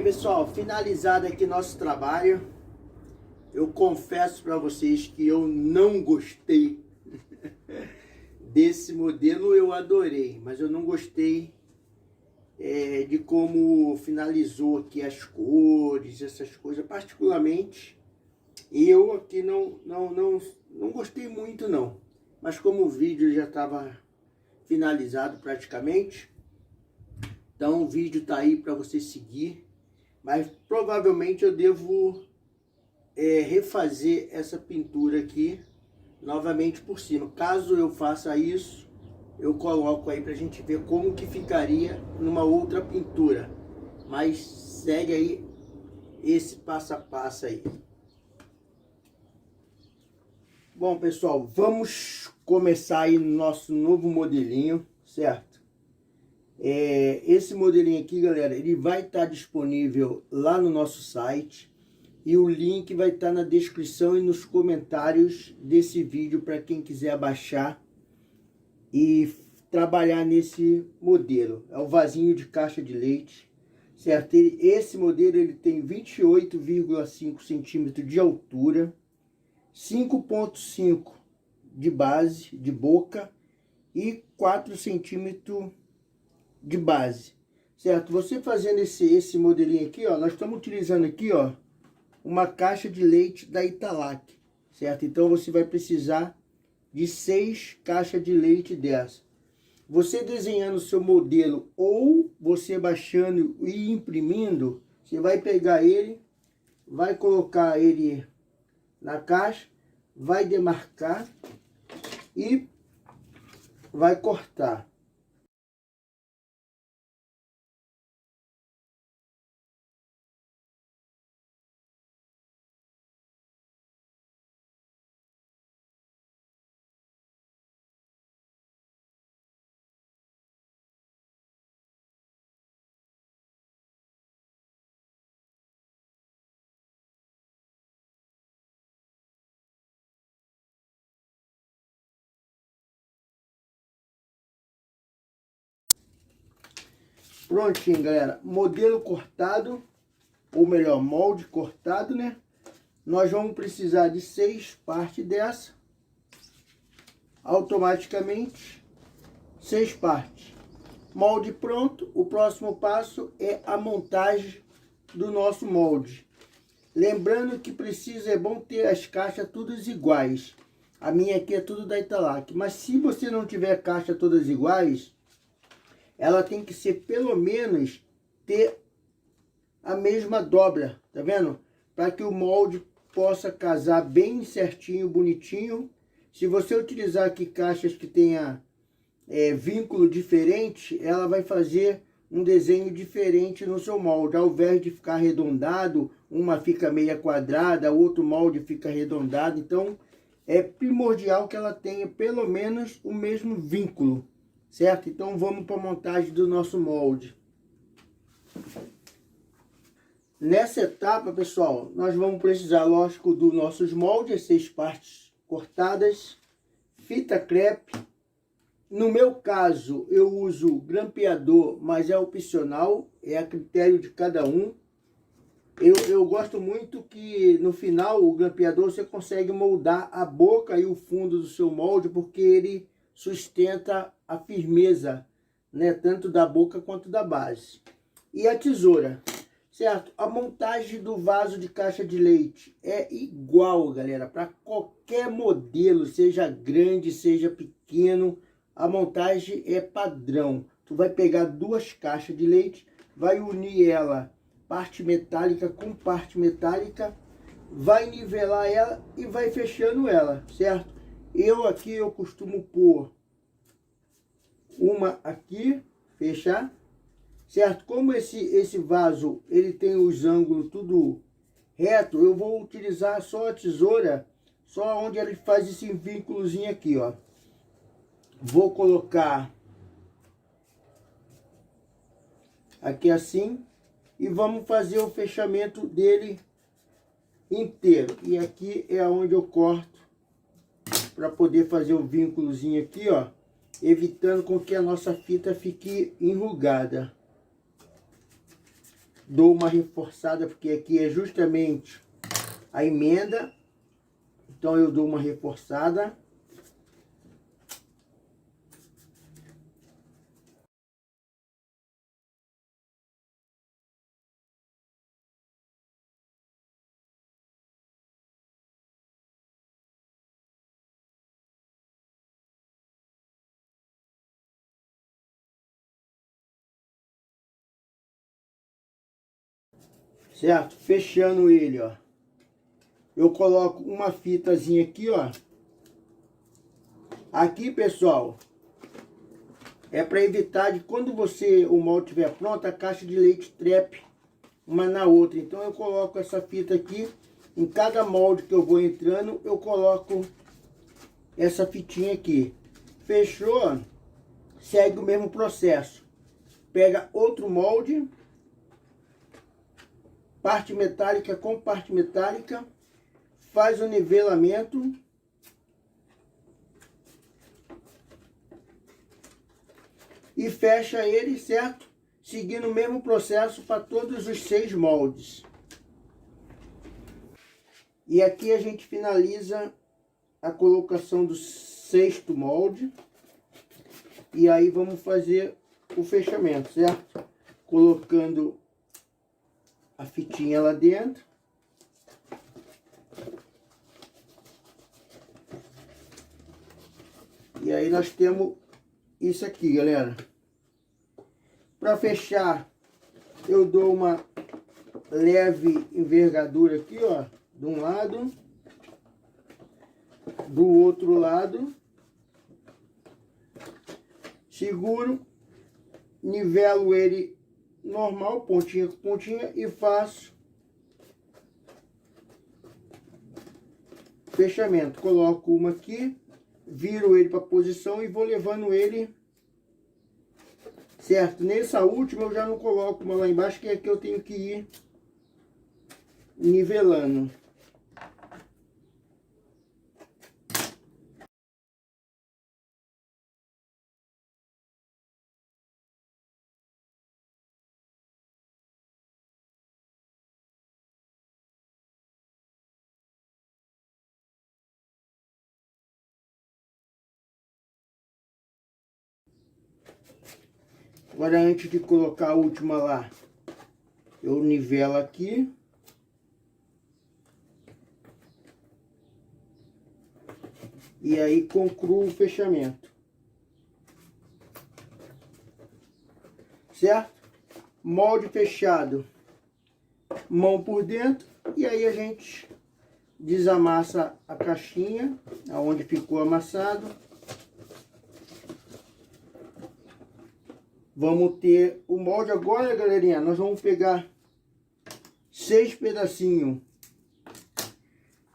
aí, pessoal, finalizado aqui nosso trabalho. Eu confesso para vocês que eu não gostei desse modelo. Eu adorei, mas eu não gostei de como finalizou aqui as cores, essas coisas. Particularmente, eu aqui não gostei muito não. Mas como o vídeo já estava finalizado praticamente, então o vídeo tá aí para você seguir. Mas provavelmente eu devo refazer essa pintura aqui novamente por cima. Caso eu faça isso, eu coloco aí pra gente ver como que ficaria numa outra pintura. Mas segue aí esse passo a passo aí. Bom, pessoal, vamos começar aí no nosso novo modelinho, certo? Esse modelinho aqui, galera, ele vai estar disponível lá no nosso site. E o link vai estar na descrição e nos comentários desse vídeo para quem quiser baixar e trabalhar nesse modelo. É o vasinho de caixa de leite, certo? Esse modelo ele tem 28,5 centímetros de altura, 5,5 de base, de boca e 4 centímetros de base, certo? Você fazendo esse modelinho aqui, ó, nós estamos utilizando aqui, ó, uma caixa de leite da Italac, certo? Então você vai precisar de 6 caixas de leite dessa. Você desenhando o seu modelo ou você baixando e imprimindo, você vai pegar ele, vai colocar ele na caixa, vai demarcar e vai cortar. Prontinho, galera. Modelo cortado, ou melhor, molde cortado, né? Nós vamos precisar de 6 partes dessa. Automaticamente, 6 partes. Molde pronto. O próximo passo é a montagem do nosso molde. Lembrando que é bom ter as caixas todas iguais. A minha aqui é tudo da Italac. Mas se você não tiver caixa todas iguais, ela tem que ser pelo menos ter a mesma dobra, tá vendo? Para que o molde possa casar bem certinho, bonitinho. Se você utilizar aqui caixas que tenha vínculo diferente, ela vai fazer um desenho diferente no seu molde. Ao invés de ficar arredondado, uma fica meia quadrada, outro molde fica arredondado. Então, é primordial que ela tenha pelo menos o mesmo vínculo, certo? Então, vamos para a montagem do nosso molde. Nessa etapa, pessoal, nós vamos precisar, lógico, dos nossos moldes, as 6 partes cortadas, fita crepe. No meu caso, eu uso grampeador, mas é opcional, é a critério de cada um. Eu gosto muito que no final o grampeador você consegue moldar a boca e o fundo do seu molde, porque ele sustenta a firmeza, né, tanto da boca quanto da base. E a tesoura, certo? A montagem do vaso de caixa de leite é igual, galera, para qualquer modelo, seja grande, seja pequeno. A montagem é padrão. Tu vai pegar 2 caixas de leite, vai unir ela, parte metálica com parte metálica, vai nivelar ela e vai fechando ela, certo? Eu costumo pôr uma aqui, fechar, certo? Como esse vaso, ele tem os ângulos tudo reto, eu vou utilizar só a tesoura, só onde ele faz esse vínculozinho aqui, ó. Vou colocar aqui assim e vamos fazer o fechamento dele inteiro. E aqui é onde eu corto para poder fazer o vínculozinho aqui, ó, evitando com que a nossa fita fique enrugada. dou uma reforçada, porque aqui é justamente a emenda. Então eu dou uma reforçada. Certo? Fechando ele, ó. Eu coloco uma fitazinha aqui, ó. Aqui, pessoal, é para evitar de quando o molde estiver pronto, a caixa de leite trepe uma na outra. Então eu coloco essa fita aqui. Em cada molde que eu vou entrando, eu coloco essa fitinha aqui. Fechou? Segue o mesmo processo. Pega outro molde, parte metálica com parte metálica, faz o nivelamento. E fecha ele, certo? Seguindo o mesmo processo para todos os 6 moldes. E aqui a gente finaliza a colocação do 6º molde. E aí vamos fazer o fechamento, certo? Colocando a fitinha lá dentro. E aí nós temos isso aqui, galera. Para fechar, eu dou uma leve envergadura aqui, ó, de um lado, do outro lado. Seguro, nivelo ele normal, pontinha com pontinha, e faço fechamento. Coloco uma aqui, viro ele para posição e vou levando ele, certo? Nessa última eu já não coloco uma lá embaixo, que é que eu tenho que ir nivelando. Agora, antes de colocar a última lá, eu nivelo aqui. E aí concluo o fechamento. Certo? Molde fechado. Mão por dentro. E aí a gente desamassa a caixinha, aonde ficou amassado. Vamos ter o molde agora, galerinha. Nós vamos pegar 6 pedacinhos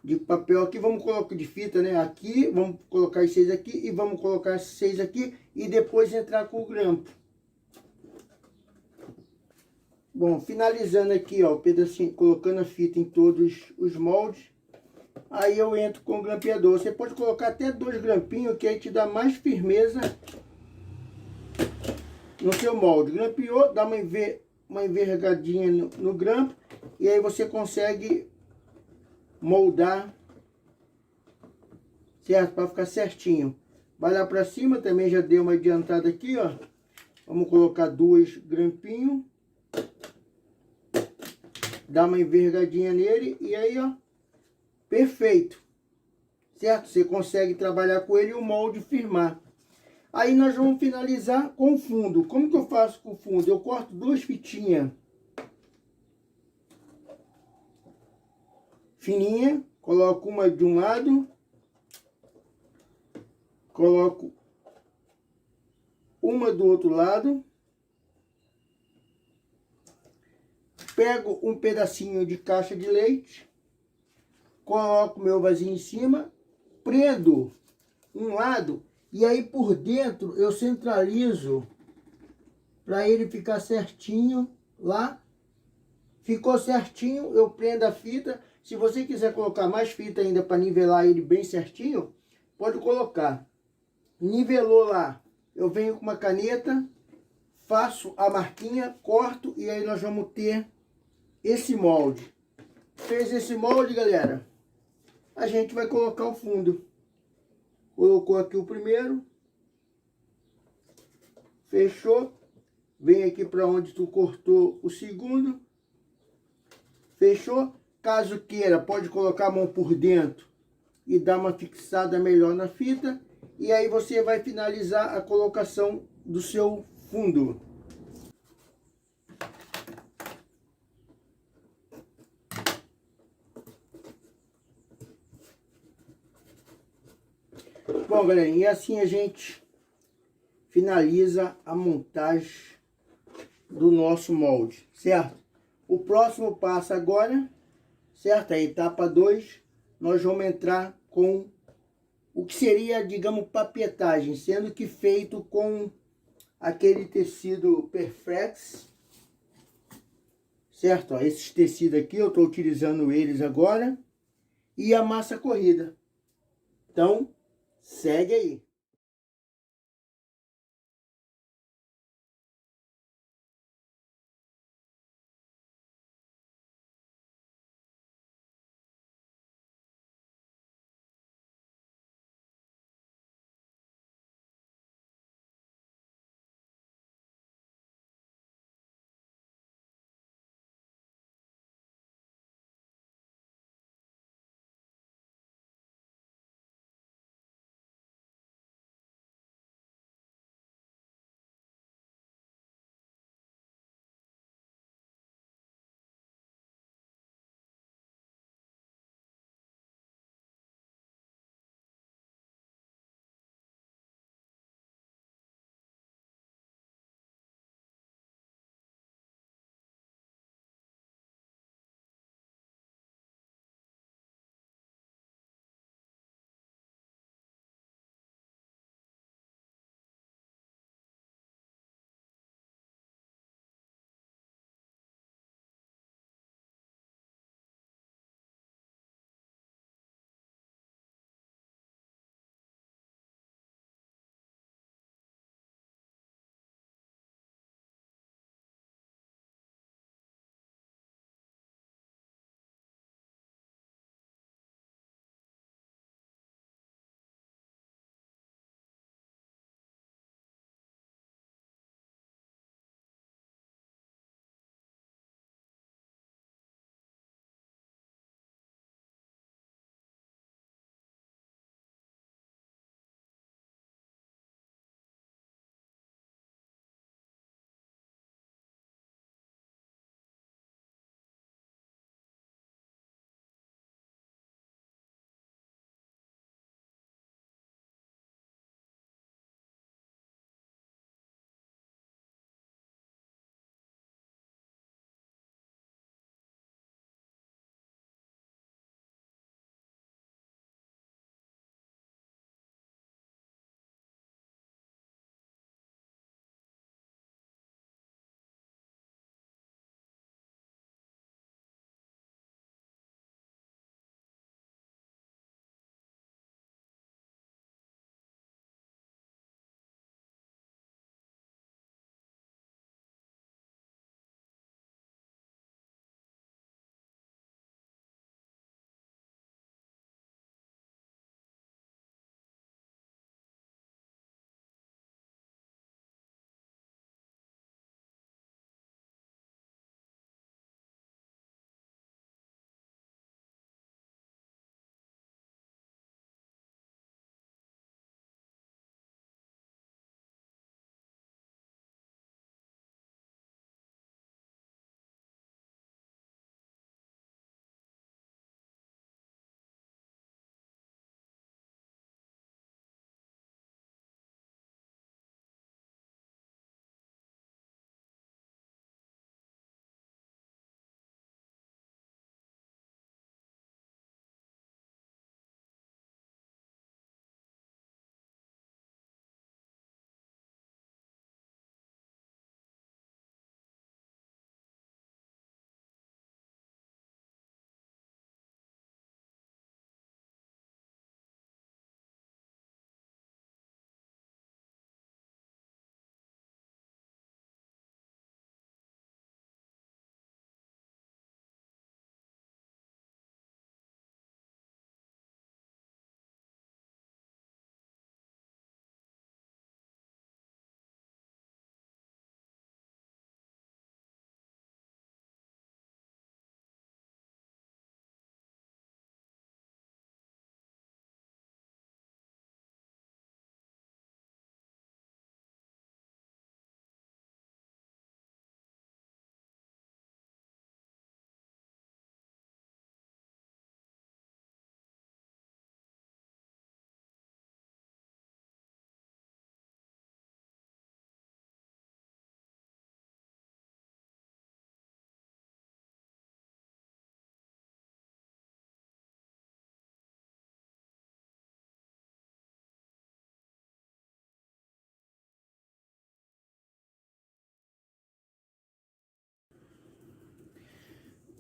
de papel aqui. Vamos colocar de fita, né? Aqui, vamos colocar os 6 aqui e vamos colocar 6 aqui e depois entrar com o grampo. Bom, finalizando aqui, ó, o pedacinho, colocando a fita em todos os moldes. Aí eu entro com o grampeador. Você pode colocar até 2 grampinhos, que aí te dá mais firmeza no seu molde. Grampeou, dá uma envergadinha no grampo, e aí você consegue moldar, certo? Para ficar certinho. Vai lá para cima, também já deu uma adiantada aqui, ó. Vamos colocar 2 grampinhos. Dá uma envergadinha nele e aí, ó, perfeito. Certo? Você consegue trabalhar com ele e o molde firmar. Aí nós vamos finalizar com o fundo. Como que eu faço com o fundo? Eu corto 2 fitinhas fininha, coloco uma de um lado, coloco uma do outro lado, pego um pedacinho de caixa de leite, coloco meu vasinho em cima, prendo um lado e aí por dentro eu centralizo para ele ficar certinho lá. Ficou certinho, eu prendo a fita. Se você quiser colocar mais fita ainda para nivelar ele bem certinho, pode colocar. Nivelou lá, eu venho com uma caneta, faço a marquinha, corto e aí nós vamos ter esse molde. Fez esse molde, galera, a gente vai colocar o fundo. Colocou aqui o primeiro. Fechou. Vem aqui para onde tu cortou o segundo. Fechou. Caso queira, pode colocar a mão por dentro e dar uma fixada melhor na fita. E aí você vai finalizar a colocação do seu fundo. Bom, galera, e assim a gente finaliza a montagem do nosso molde, certo? O próximo passo agora, certo? A etapa 2, nós vamos entrar com o que seria, digamos, papetagem, sendo que feito com aquele tecido Perflex, certo? Ó, esses tecidos aqui, eu estou utilizando eles agora, e a massa corrida. Então, segue aí.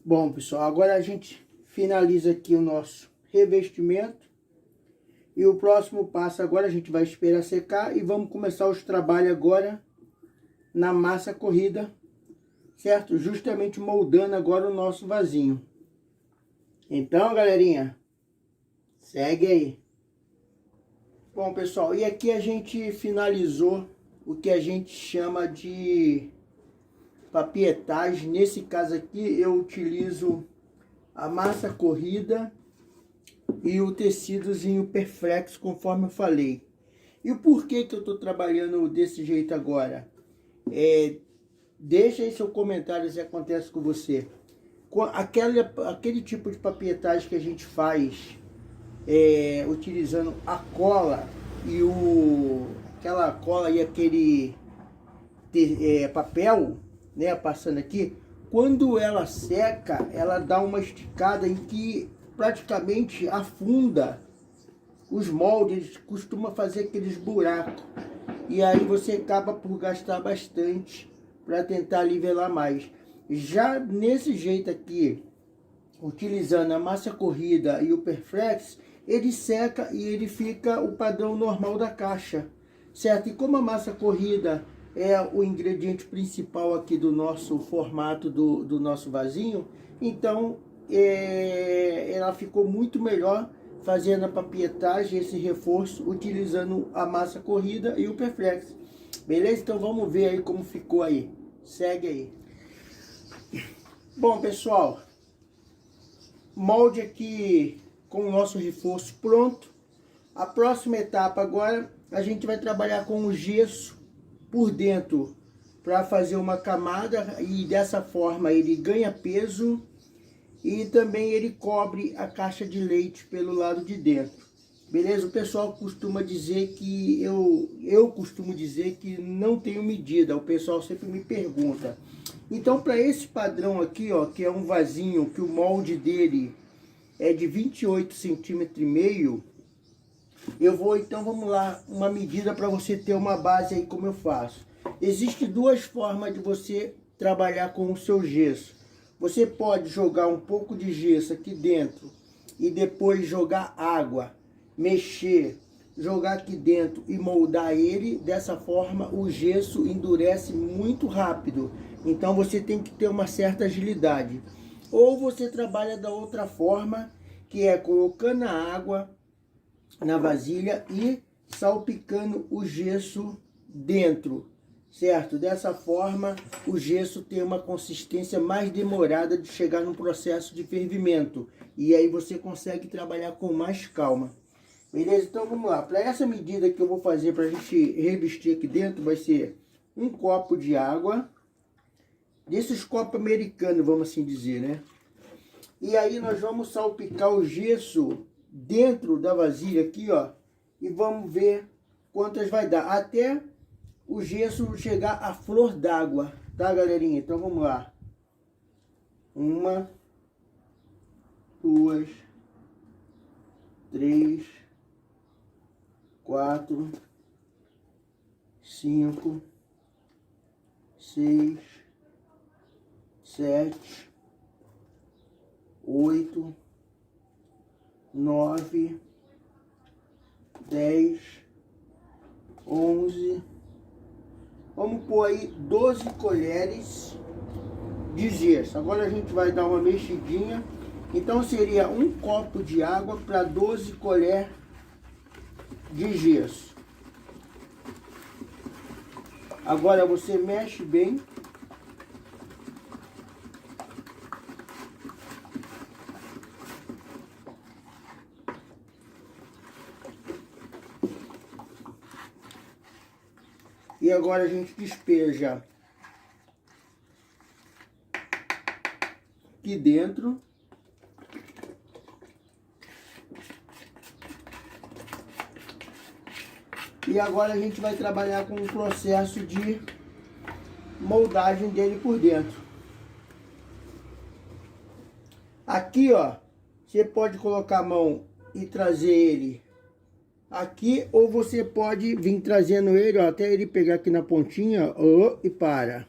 Bom, pessoal, agora a gente finaliza aqui o nosso revestimento. E o próximo passo agora a gente vai esperar secar e vamos começar os trabalhos agora na massa corrida, certo? Justamente moldando agora o nosso vasinho. Então, galerinha, segue aí. Bom, pessoal, e aqui a gente finalizou o que a gente chama de papietagem. Nesse caso aqui eu utilizo a massa corrida e o tecidozinho Perflex, conforme eu falei. E o porquê que eu estou trabalhando desse jeito agora? Deixa aí seu comentário se acontece com você. Aquele tipo de papietagem que a gente faz utilizando a cola e aquela cola e aquele papel, né, passando aqui, quando ela seca, ela dá uma esticada em que praticamente afunda os moldes, costuma fazer aqueles buracos. E aí você acaba por gastar bastante para tentar nivelar mais. Já nesse jeito aqui, utilizando a massa corrida e o Perflex, ele seca e ele fica o padrão normal da caixa, certo? E como a massa corrida é o ingrediente principal aqui do nosso formato do nosso vasinho, então ela ficou muito melhor fazendo a papietagem, esse reforço, utilizando a massa corrida e o Perflex. Beleza? Então vamos ver aí como ficou aí. Segue aí. Bom, pessoal, molde aqui com o nosso reforço pronto. A próxima etapa agora, a gente vai trabalhar com o gesso por dentro para fazer uma camada e dessa forma ele ganha peso e também ele cobre a caixa de leite pelo lado de dentro. Beleza? O pessoal costuma dizer que eu costumo dizer que não tenho medida. O pessoal sempre me pergunta. Então, para esse padrão aqui, ó, que é um vasinho que o molde dele é de 28 centímetros e meio, eu vou, então, vamos lá, uma medida para você ter uma base aí como eu faço. Existem duas formas de você trabalhar com o seu gesso. Você pode jogar um pouco de gesso aqui dentro e depois jogar água, mexer, jogar aqui dentro e moldar ele. Dessa forma o gesso endurece muito rápido, então você tem que ter uma certa agilidade. Ou você trabalha da outra forma, que é colocando a água na vasilha e salpicando o gesso dentro, certo? Dessa forma o gesso tem uma consistência mais demorada de chegar no processo de fervimento e aí você consegue trabalhar com mais calma. Beleza? Então vamos lá. Para essa medida que eu vou fazer para a gente revestir aqui dentro, vai ser um copo de água, desses copos americanos, vamos assim dizer, né? E aí nós vamos salpicar o gesso dentro da vasilha aqui, ó, e vamos ver quantas vai dar, até o gesso chegar à flor d'água, tá, galerinha? Então vamos lá. 1, 2, 3, 4, 5, 6, 7, 8, 9, 10, 11, vamos pôr aí 12 colheres de gesso. Agora a gente vai dar uma mexidinha. Então seria um copo de água para 12 colheres de gesso. Agora você mexe bem. E agora a gente despeja aqui dentro. E agora a gente vai trabalhar com o processo de moldagem dele por dentro. Aqui, ó, você pode colocar a mão e trazer ele aqui, ou você pode vir trazendo ele, ó, até ele pegar aqui na pontinha, ó, e para.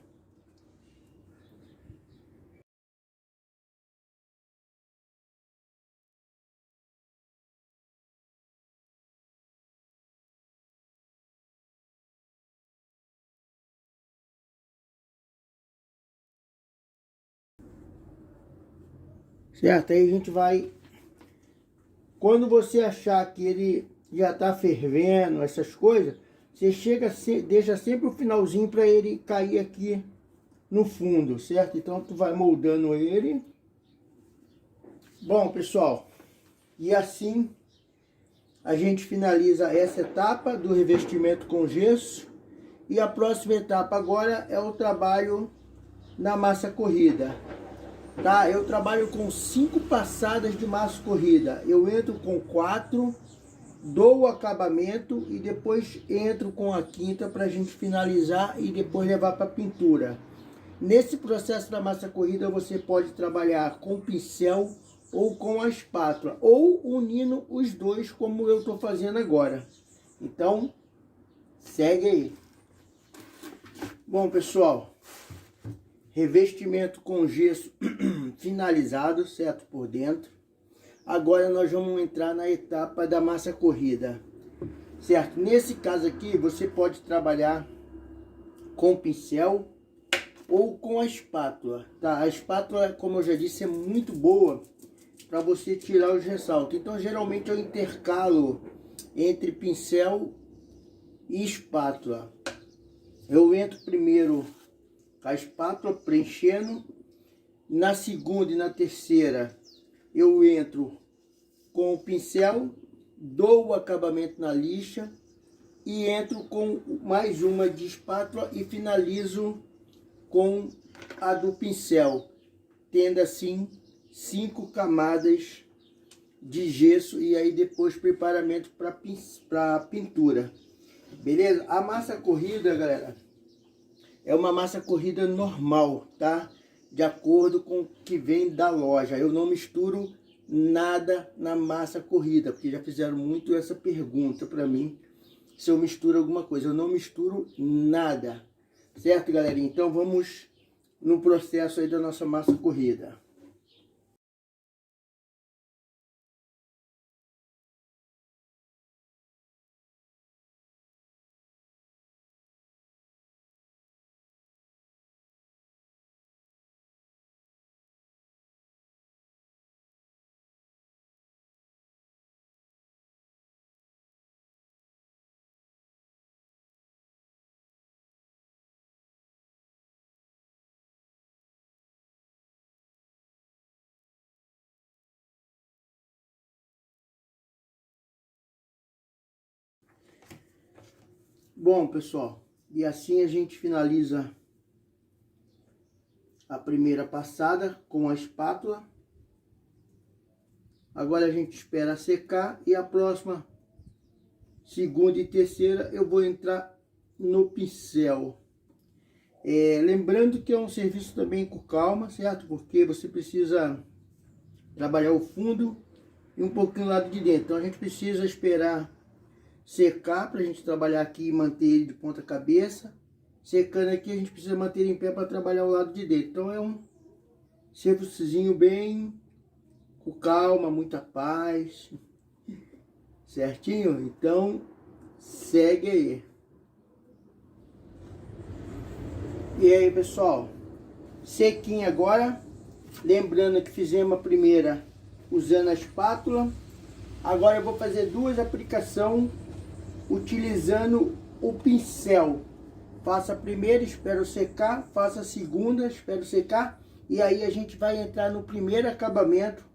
certo? Aí a gente vai, quando você achar que ele já tá fervendo, essas coisas, você deixa sempre o finalzinho para ele cair aqui no fundo, certo? Então tu vai moldando ele. Bom, pessoal, e assim a gente finaliza essa etapa do revestimento com gesso. E a próxima etapa agora é o trabalho na massa corrida. Tá? Eu trabalho com 5 passadas de massa corrida. Eu entro com 4, dou o acabamento e depois entro com a quinta para a gente finalizar e depois levar para pintura. Nesse processo da massa corrida você pode trabalhar com pincel ou com a espátula, ou unindo os dois como eu estou fazendo agora. Então, segue aí. Bom, pessoal, revestimento com gesso finalizado, certo, por dentro. Agora nós vamos entrar na etapa da massa corrida, certo? Nesse caso aqui, você pode trabalhar com pincel ou com a espátula, tá? A espátula, como eu já disse, é muito boa para você tirar os ressaltos. Então, geralmente eu intercalo entre pincel e espátula. Eu entro primeiro com a espátula preenchendo, na segunda e na terceira eu entro com o pincel, dou o acabamento na lixa e entro com mais uma de espátula e finalizo com a do pincel, tendo assim 5 camadas de gesso e aí depois preparamento para pintura. Beleza? A massa corrida, galera, é uma massa corrida normal, tá? De acordo com o que vem da loja. Eu não misturo nada na massa corrida, porque já fizeram muito essa pergunta para mim, se eu misturo alguma coisa. Eu não misturo nada, certo, galerinha? Então vamos no processo aí da nossa massa corrida. Bom, pessoal, e assim a gente finaliza a primeira passada com a espátula. Agora a gente espera secar e a próxima, segunda e terceira, eu vou entrar no pincel. Lembrando que é um serviço também com calma, certo? Porque você precisa trabalhar o fundo e um pouquinho o lado de dentro. Então a gente precisa esperar secar para a gente trabalhar aqui e manter ele de ponta cabeça. Secando aqui a gente precisa manter ele em pé para trabalhar o lado de dentro. Então é um serviçozinho bem com calma, muita paz, certinho? Então segue aí. E aí, pessoal, sequinho agora. Lembrando que fizemos a primeira usando a espátula. Agora eu vou fazer 2 aplicações utilizando o pincel. Faça a primeira, espero secar. Faça a segunda, espero secar. E aí a gente vai entrar no primeiro acabamento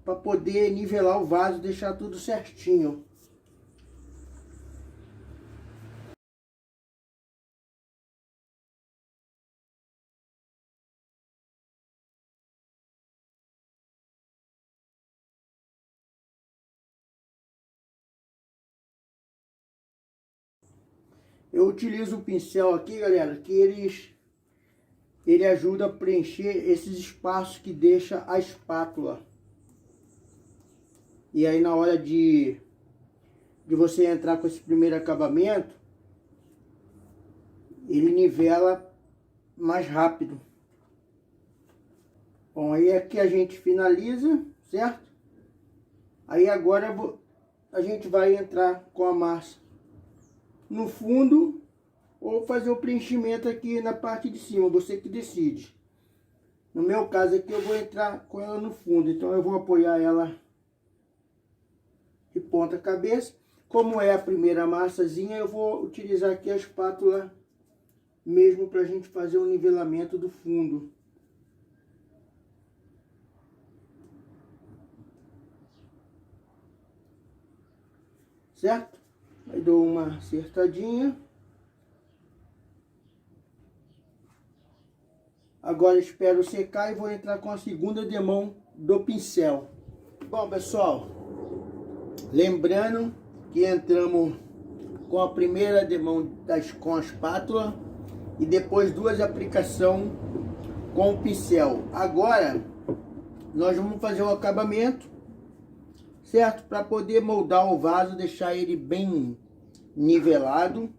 para poder nivelar o vaso, deixar tudo certinho. Eu utilizo o pincel aqui, galera, que ele ajuda a preencher esses espaços que deixa a espátula. E aí na hora de você entrar com esse primeiro acabamento, ele nivela mais rápido. Bom, aí aqui a gente finaliza, certo? Aí agora a gente vai entrar com a massa no fundo ou fazer o preenchimento aqui na parte de cima, você que decide. No meu caso aqui, eu vou entrar com ela no fundo. Então, eu vou apoiar ela de ponta cabeça. Como é a primeira massazinha, eu vou utilizar aqui a espátula mesmo para a gente fazer o nivelamento do fundo. Certo? Aí dou uma acertadinha. Agora espero secar e vou entrar com a segunda demão do pincel. Bom, pessoal, lembrando que entramos com a primeira demão com a espátula e depois duas aplicações com o pincel. Agora nós vamos fazer o acabamento, certo? Para poder moldar o vaso, deixar ele bem nivelado.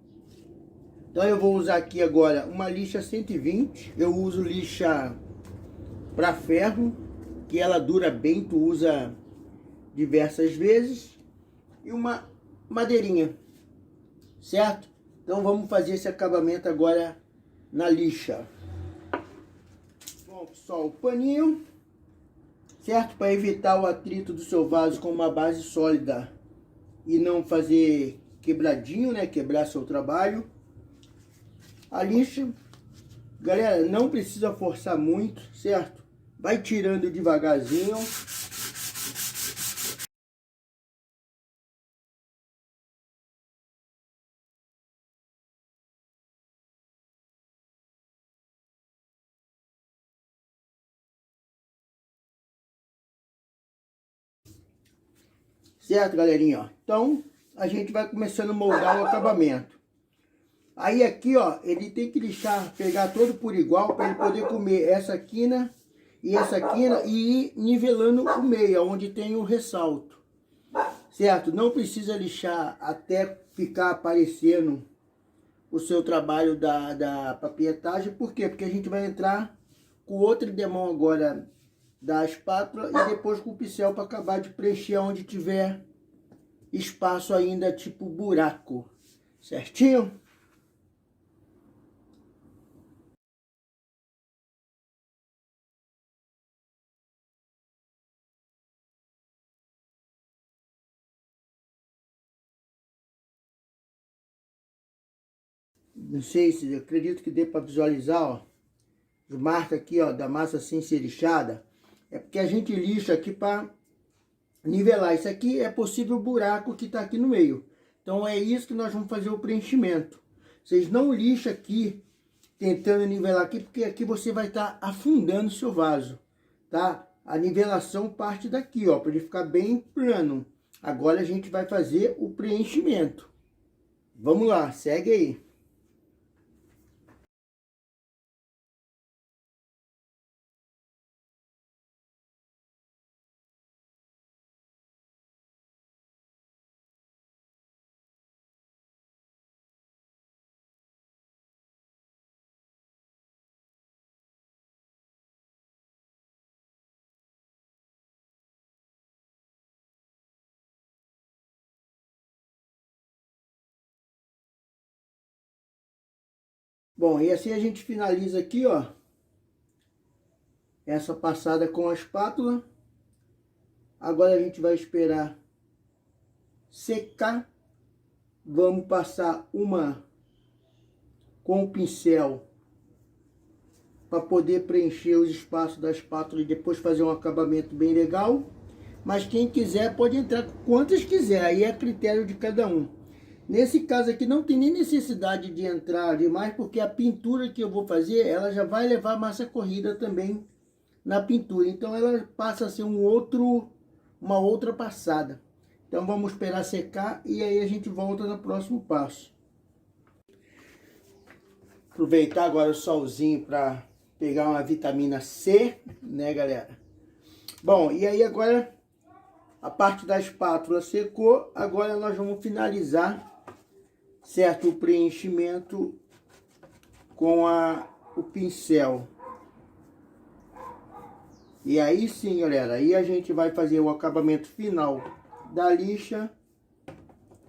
Então eu vou usar aqui agora uma lixa 120. Eu uso lixa para ferro, que ela dura bem, tu usa diversas vezes. E uma madeirinha, certo? Então vamos fazer esse acabamento agora na lixa. Bom, pessoal, o paninho, certo? Para evitar o atrito do seu vaso com uma base sólida e não fazer quebradinho, né? Quebrar seu trabalho. A lixa, galera, não precisa forçar muito, certo? Vai tirando devagarzinho. Certo, galerinha? Ó. Então, a gente vai começando a moldar o acabamento. Aí aqui, ó, ele tem que lixar, pegar todo por igual para ele poder comer essa quina e ir nivelando o meio, onde tem o ressalto. Certo? Não precisa lixar até ficar aparecendo o seu trabalho da papietagem. Por quê? Porque a gente vai entrar com outro demão agora da espátula e depois com o pincel para acabar de preencher onde tiver espaço ainda, tipo buraco. Certinho? Não sei se, eu acredito que dê para visualizar, ó. As marcas aqui, ó, da massa sem ser lixada. É porque a gente lixa aqui para nivelar. Isso aqui é possível o buraco que está aqui no meio. Então é isso que nós vamos fazer o preenchimento. Vocês não lixam aqui, tentando nivelar aqui, porque aqui você vai estar afundando o seu vaso, tá? A nivelação parte daqui, ó, para ele ficar bem plano. Agora a gente vai fazer o preenchimento. Vamos lá, segue aí. Bom, e assim a gente finaliza aqui, ó, essa passada com a espátula. Agora a gente vai esperar secar. Vamos passar uma com o pincel para poder preencher os espaços da espátula e depois fazer um acabamento bem legal. Mas quem quiser pode entrar quantas quiser, aí é a critério de cada um. Nesse caso aqui não tem nem necessidade de entrar demais, porque a pintura que eu vou fazer, ela já vai levar massa corrida também na pintura. Então ela passa a ser uma outra passada. Então vamos esperar secar e aí a gente volta no próximo passo. Aproveitar agora o solzinho para pegar uma vitamina C, né, galera? Bom, e aí agora a parte da espátula secou, agora nós vamos finalizar, certo, o preenchimento com o pincel. E aí sim, galera, aí a gente vai fazer o acabamento final da lixa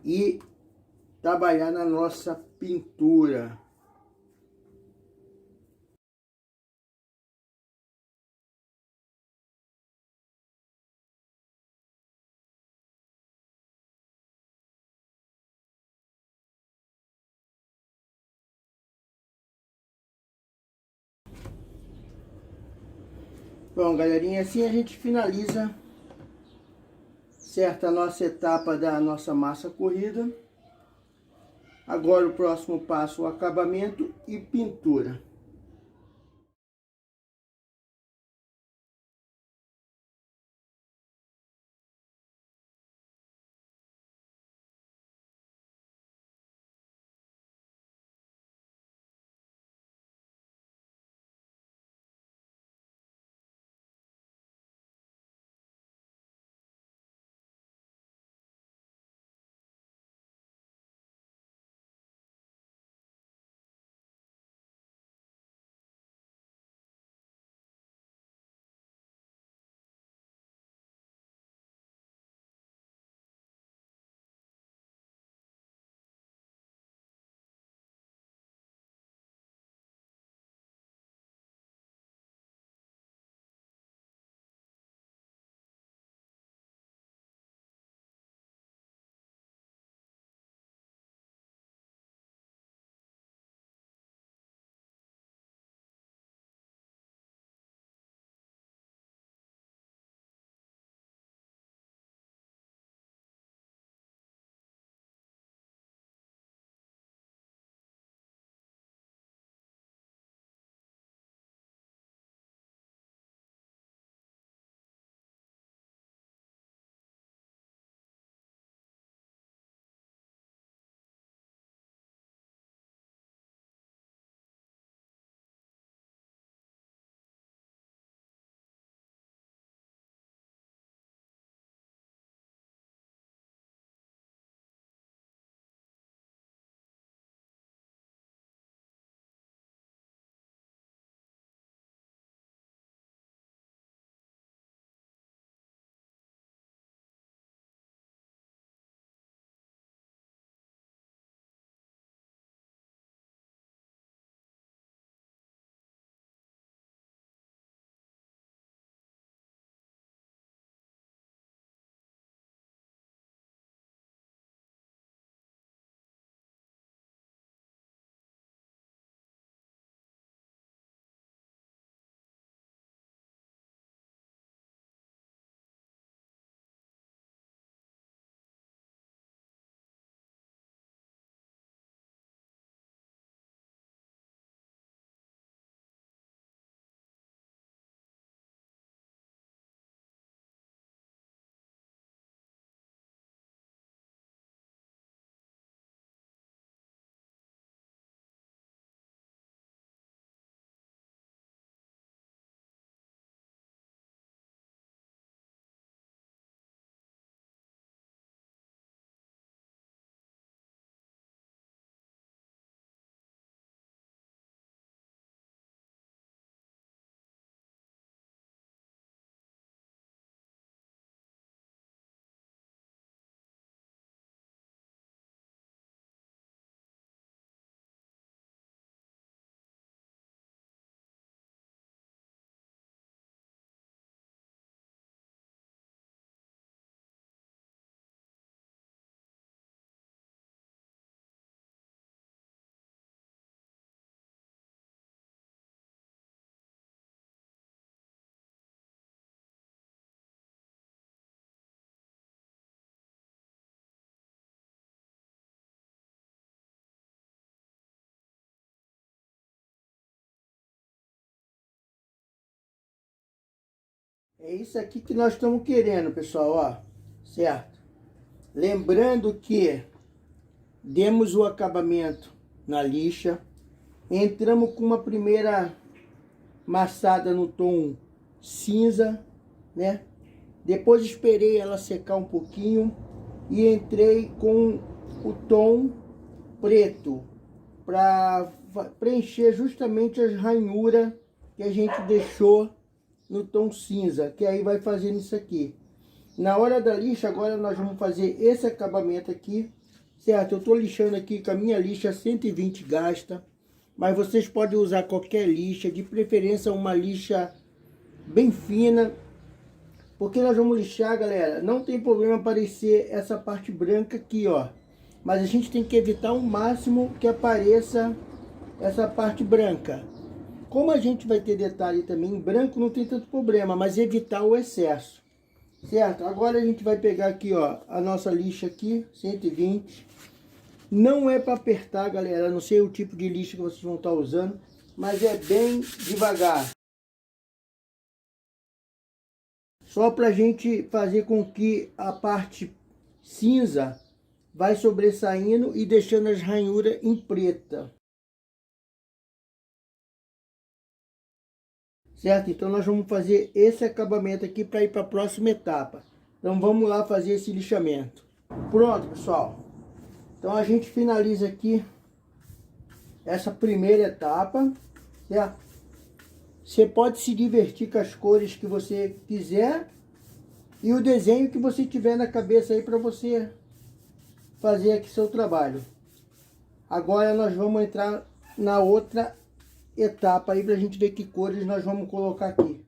e trabalhar na nossa pintura. Bom, galerinha, assim a gente finaliza, certo, a nossa etapa da nossa massa corrida. Agora o próximo passo, o acabamento e pintura. É isso aqui que nós estamos querendo, pessoal, ó, certo? Lembrando que demos o acabamento na lixa, entramos com uma primeira massada no tom cinza, né? Depois esperei ela secar um pouquinho e entrei com o tom preto para preencher justamente as ranhuras que a gente deixou no tom cinza, que aí vai fazendo isso aqui. Na hora da lixa, agora nós vamos fazer esse acabamento aqui, certo? Eu estou lixando aqui com a minha lixa 120 gasta, mas vocês podem usar qualquer lixa, de preferência uma lixa bem fina, porque nós vamos lixar, galera, não tem problema aparecer essa parte branca aqui, ó, mas a gente tem que evitar ao máximo que apareça essa parte branca. Como a gente vai ter detalhe também em branco, não tem tanto problema, mas evitar o excesso, certo? Agora a gente vai pegar aqui, ó, a nossa lixa aqui, 120. Não é para apertar, galera, não sei o tipo de lixa que vocês vão estar usando, mas é bem devagar. Só para a gente fazer com que a parte cinza vai sobressaindo e deixando as ranhuras em preta. Certo? Então nós vamos fazer esse acabamento aqui para ir para a próxima etapa. Então vamos lá fazer esse lixamento. Pronto, pessoal. Então a gente finaliza aqui essa primeira etapa, certo? Você pode se divertir com as cores que você quiser e o desenho que você tiver na cabeça aí para você fazer aqui seu trabalho. Agora nós vamos entrar na outra etapa aí para a gente ver que cores nós vamos colocar aqui.